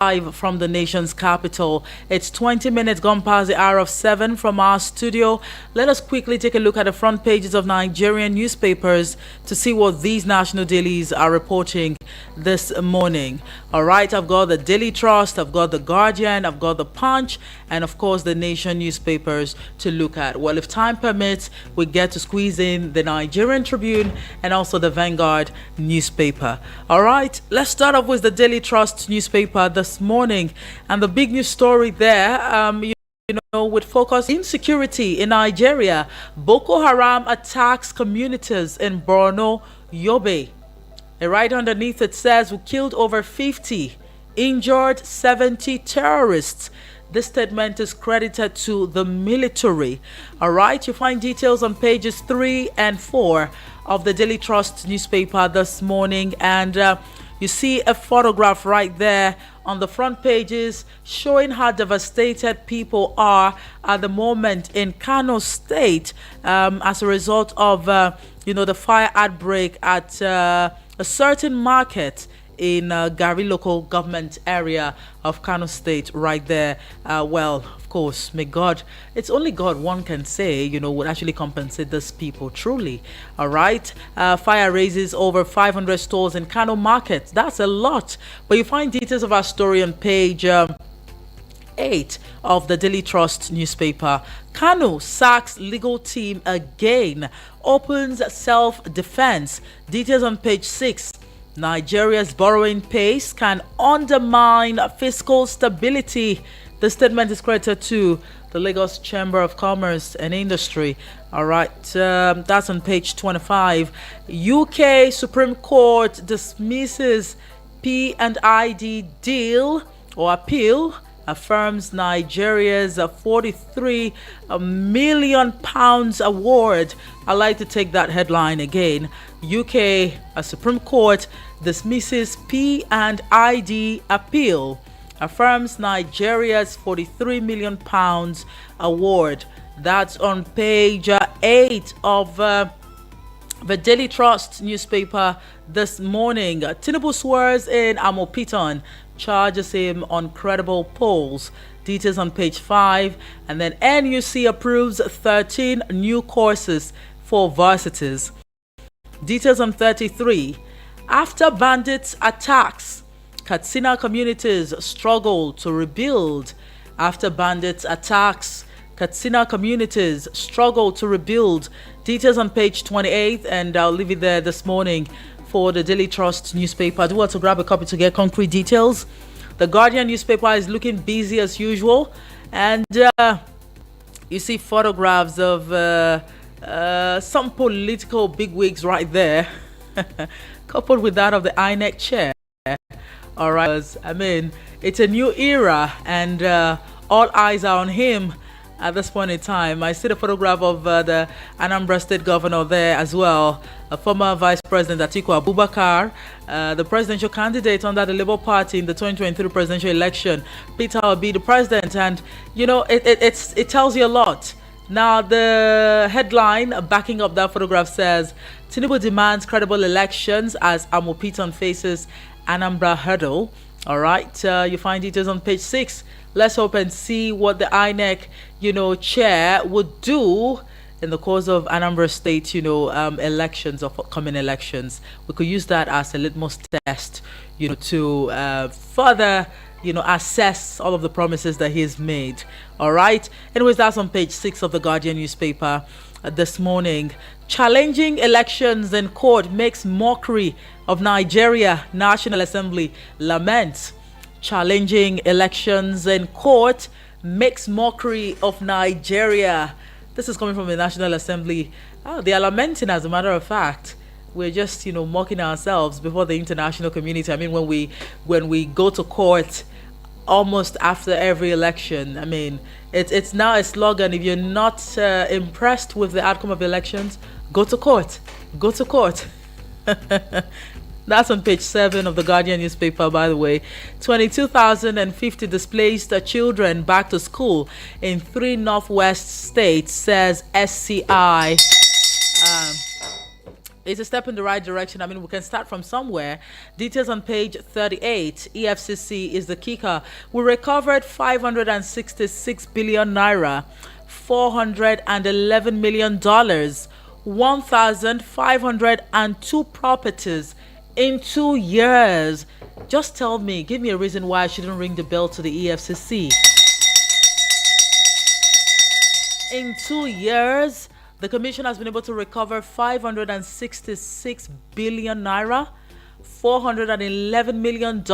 Live from the nation's capital. It's 20 minutes gone past the hour of 7 from our studio. Let us quickly take a look at the front pages of Nigerian newspapers to see what these national dailies are reporting this morning. All right, I've got the Daily Trust, I've got the Guardian, I've got the Punch, and of course the Nation newspapers to look at. Well, if time permits, we get to squeeze in the Nigerian Tribune and also the Vanguard newspaper. All right, let's start off with the Daily Trust newspaper this morning, and the big news story there, with focus insecurity in Nigeria. Boko Haram attacks communities in Borno, Yobe. And right underneath it says we killed over 50, injured 70 terrorists. This statement is credited to the military. All right, you find details on pages 3 and 4 of the Daily Trust newspaper this morning, and you see a photograph right there on the front pages showing how devastated people are at the moment in Kano State as a result of the fire outbreak at a certain market in Gari local government area of Kano State right there. Well, of course, may God, it's only God, one can say, would actually compensate these people truly. All right. Fire raises over 500 stores in Kano market. That's a lot. But you find details of our story on page 8 of the Daily Trust newspaper. Kano sacks legal team again, opens self-defense. Details on page 6. Nigeria's borrowing pace can undermine fiscal stability. The statement is credited to the Lagos Chamber of Commerce and Industry. All right, that's on page 25. UK Supreme Court dismisses P&ID deal or appeal, affirms Nigeria's £43 million award. I like to take that headline again. UK Supreme Court dismisses P&ID appeal, affirms Nigeria's £43 million award. That's on page 8 of the Daily Trust newspaper this morning. Tinubu swears in Amopiton, charges him on credible polls. Details on page 5. And then NUC approves 13 new courses for varsities. Details on 33. After bandits attacks, Katsina communities struggle to rebuild. After bandits attacks, Katsina communities struggle to rebuild. Details on page 28, and I'll leave it there this morning for the Daily Trust newspaper. I do want to grab a copy to get concrete details. The Guardian newspaper is looking busy as usual, and you see photographs of some political bigwigs right there, coupled with that of the INEC chair. All right, I mean, it's a new era, and all eyes are on him at this point in time. I see the photograph of the Anambra State governor there as well, a former Vice President Atiku Abubakar, the presidential candidate under the Labour Party in the 2023 presidential election, Peter Obi, the president, and it tells you a lot. Now, the headline backing up that photograph says, Tinubu demands credible elections as Amopiton faces Anambra hurdle. All right, you find details on page 6. Let's hope and see what the INEC, chair would do in the course of Anambra State, elections, or upcoming elections. We could use that as a litmus test, to further, assess all of the promises that he has made. All right. Anyways, that's on page 6 of the Guardian newspaper this morning. Challenging elections in court makes mockery of Nigeria. National Assembly laments. Challenging elections in court makes mockery of Nigeria. This is coming from the National Assembly. They are lamenting, as a matter of fact. We're just, mocking ourselves before the international community. I mean, when we go to court almost after every election, I mean, it's now a slogan. If you're not impressed with the outcome of elections, go to court. Go to court. That's on page 7 of the Guardian newspaper, by the way. 22,050 displaced children back to school in 3 northwest states, says SCI. It's a step in the right direction. I mean, we can start from somewhere. Details on page 38. EFCC is the kicker. We recovered 566 billion naira, $411 million, 1,502 properties in 2 years. Just tell me, give me a reason why I shouldn't ring the bell to the EFCC. In 2 years, the Commission has been able to recover 566 billion naira, $411 million,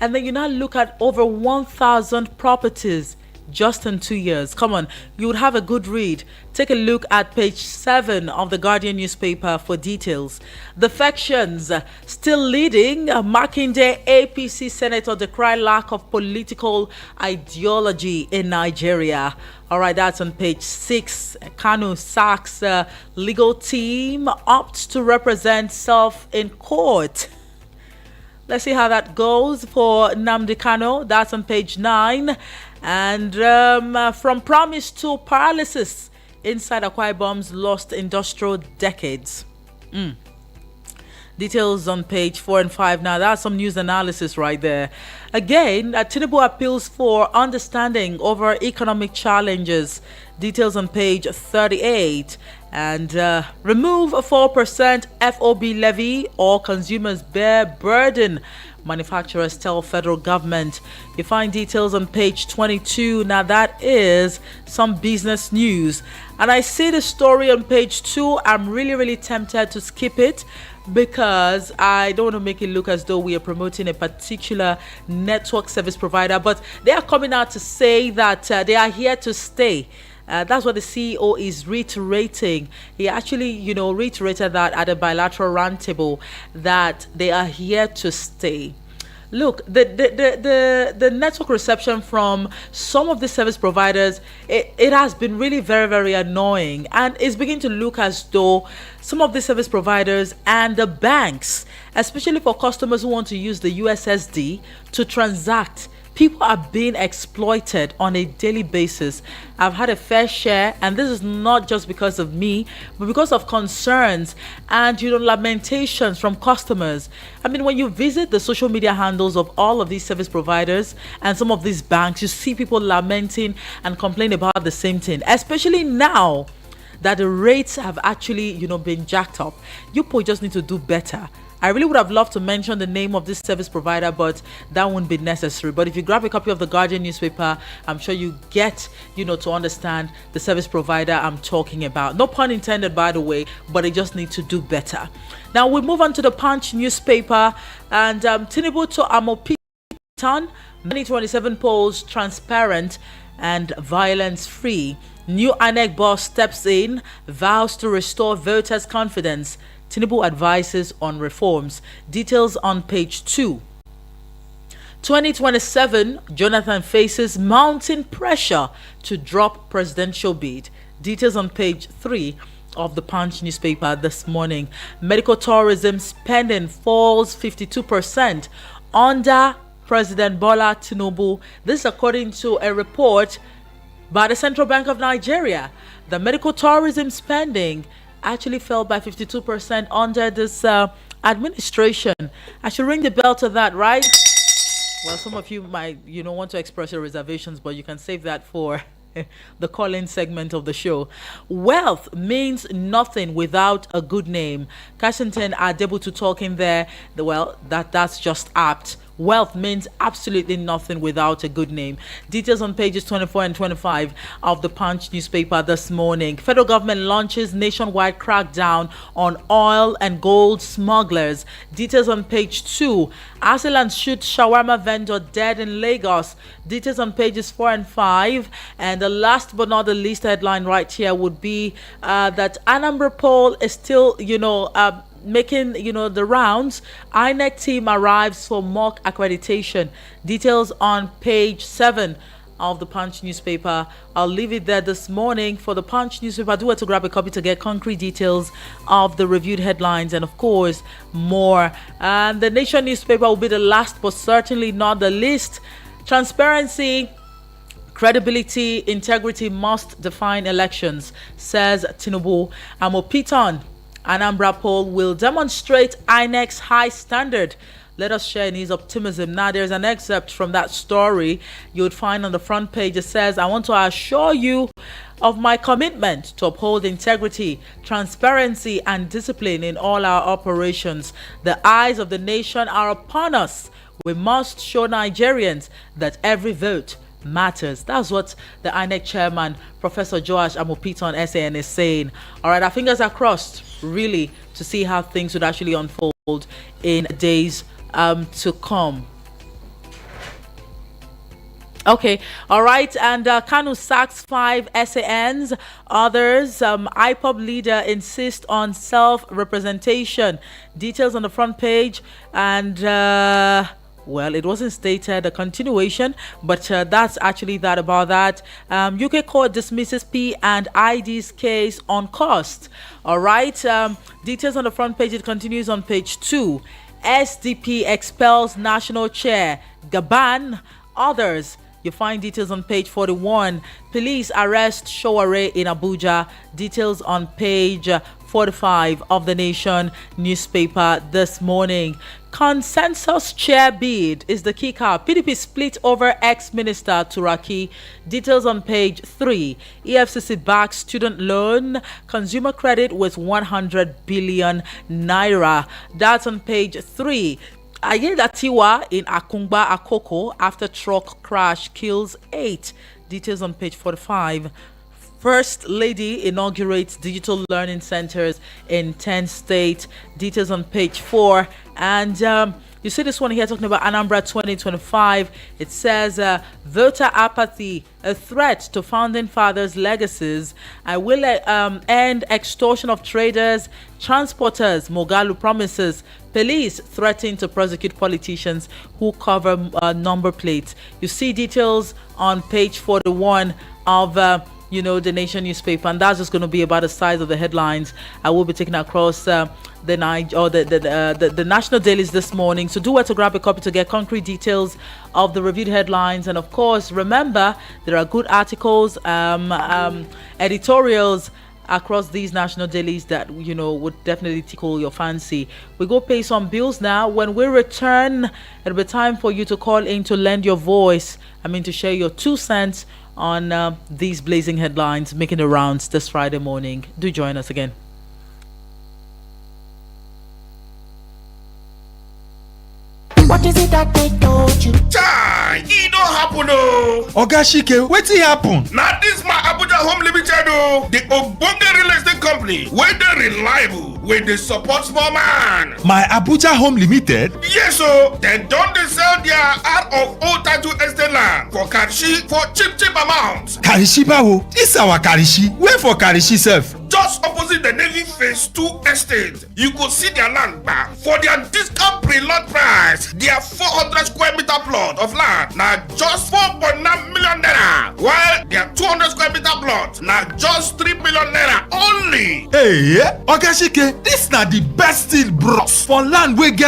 and then you now look at over 1,000 properties just in 2 years. Come on, you would have a good read. Take a look at page 7 of the Guardian newspaper for details. The factions still leading. Makinde APC senator decry lack of political ideology in Nigeria. All right, that's on page 6. Kanu Sachs legal team opts to represent self in court. Let's see how that goes for Nnamdi Kanu. That's on page 9. And from promise to paralysis, inside Akwa Ibom's lost industrial decades. Details on page 4 and 5. Now, that's some news analysis right there. Again, Tinubu appeals for understanding over economic challenges. Details on page 38. And remove a 4% FOB levy or consumers bear burden. Manufacturers tell federal government. You find details on page 22. Now that is some business news. And I see the story on page 2. I'm really tempted to skip it because I don't want to make it look as though we are promoting a particular network service provider. But they are coming out to say that they are here to stay. That's what the CEO is reiterating. He actually, reiterated that at a bilateral roundtable that they are here to stay. Look, the network reception from some of the service providers, it has been really very annoying, and it's beginning to look as though some of the service providers and the banks, especially for customers who want to use the USSD to transact, people are being exploited on a daily basis. I've had a fair share, and this is not just because of me, but because of concerns and lamentations from customers. I mean, when you visit the social media handles of all of these service providers and some of these banks, you see people lamenting and complaining about the same thing, especially now that the rates have actually been jacked up. You people just need to do better. I really would have loved to mention the name of this service provider, but that wouldn't be necessary. But if you grab a copy of the Guardian newspaper, I'm sure you get, to understand the service provider I'm talking about. No pun intended, by the way, but they just need to do better. Now we move on to the Punch newspaper, and Tinubu to Amopitan, 2027 polls transparent and violence-free. New INEC boss steps in, vows to restore voters' confidence. Tinubu advises on reforms. Details on page 2. 2027, Jonathan faces mounting pressure to drop presidential bid. Details on page 3 of the Punch newspaper this morning. Medical tourism spending falls 52% under President Bola Tinubu. This according to a report by the Central Bank of Nigeria. The medical tourism spending actually fell by 52% under this administration. I should ring the bell to that, right? Well, some of you might, want to express your reservations, but you can save that for the call-in segment of the show. Wealth means nothing without a good name. Cashington Adebutu talking there. Well, that's just apt. Wealth means absolutely nothing without a good name. Details on pages 24 and 25 of the Punch newspaper this morning. Federal government launches nationwide crackdown on oil and gold smugglers. Details on page 2. Assailant shoots shawarma vendor dead in Lagos. Details on pages 4 and 5. And the last but not the least headline right here would be that Anambra poll is still, making the rounds. INEC team arrives for mock accreditation. Details on page 7 of the Punch newspaper. I'll leave it there this morning for the Punch newspaper. Do want to grab a copy to get concrete details of the reviewed headlines and of course more. And the Nation newspaper will be the last but certainly not the least. Transparency, credibility, integrity must define elections, says Tinubu. Amopitan Anambra poll will demonstrate INEC's high standard. Let us share in his optimism. Now, there's an excerpt from that story you would find on the front page. It says, I want to assure you of my commitment to uphold integrity, transparency, and discipline in all our operations. The eyes of the nation are upon us. We must show Nigerians that every vote matters. That's what the INEC chairman, Professor Joash Amopiton SAN, is saying. All right, our fingers are crossed, really, to see how things would actually unfold in days to come. Okay, all right, and Kanu sacks 5 SANs. Others, IPOB leader insists on self-representation. Details on the front page, and well, it wasn't stated a continuation, but that's actually that about that. UK court dismisses P and ID's case on cost. All right, details on the front page. It continues on page 2. SDP expels national chair Gaban. Others, you find details on page 41. Police arrest Showare in Abuja. Details on page 45 of the Nation newspaper this morning. Consensus chair bid is the kicker. PDP split over ex-minister Turaki. Details on page 3. EFCC backs student loan. Consumer credit with 100 billion naira. That's on page 3. Ayedatiwa in Akungba Akoko after truck crash kills 8. Details on page 45. First Lady inaugurates digital learning centers in 10 states. Details on page 4. And you see this one here talking about Anambra 2025. It says voter apathy, a threat to founding fathers' legacies. I will end extortion of traders, transporters. Mogalu promises. Police threaten to prosecute politicians who cover number plates. You see details on page 41 of the Nation newspaper, and that's just going to be about the size of the headlines I will be taking across the national dailies this morning. So do well to grab a copy to get concrete details of the reviewed headlines. And of course, remember, there are good articles, editorials across these national dailies that would definitely tickle your fancy. We go pay some bills now. When we return, it'll be time for you to call in to lend your voice. To share your 2 cents on these blazing headlines making the rounds this Friday morning. Do join us again. What is it that they told you? Chai, it don't happen oh. Oga Shike, wetin happen? Now this my Abuja Home Limited oh. The ogbonge real estate company, where they reliable, where they support small man. My Abuja Home Limited? Yes oh, they don't they sell their out of old title estate land for Karishi for cheap amounts. Karishi bawo? This our Karishi. Where for Karishi self? Just opposite the Navy Phase 2 estate, you could see their land back for their discount pre-lot price. Their 400 square meter plot of land now just 4.9 million naira, while their 200 square meter plot now just 3 million naira only. Hey, Oga Shike, this na the best deal bros for land we get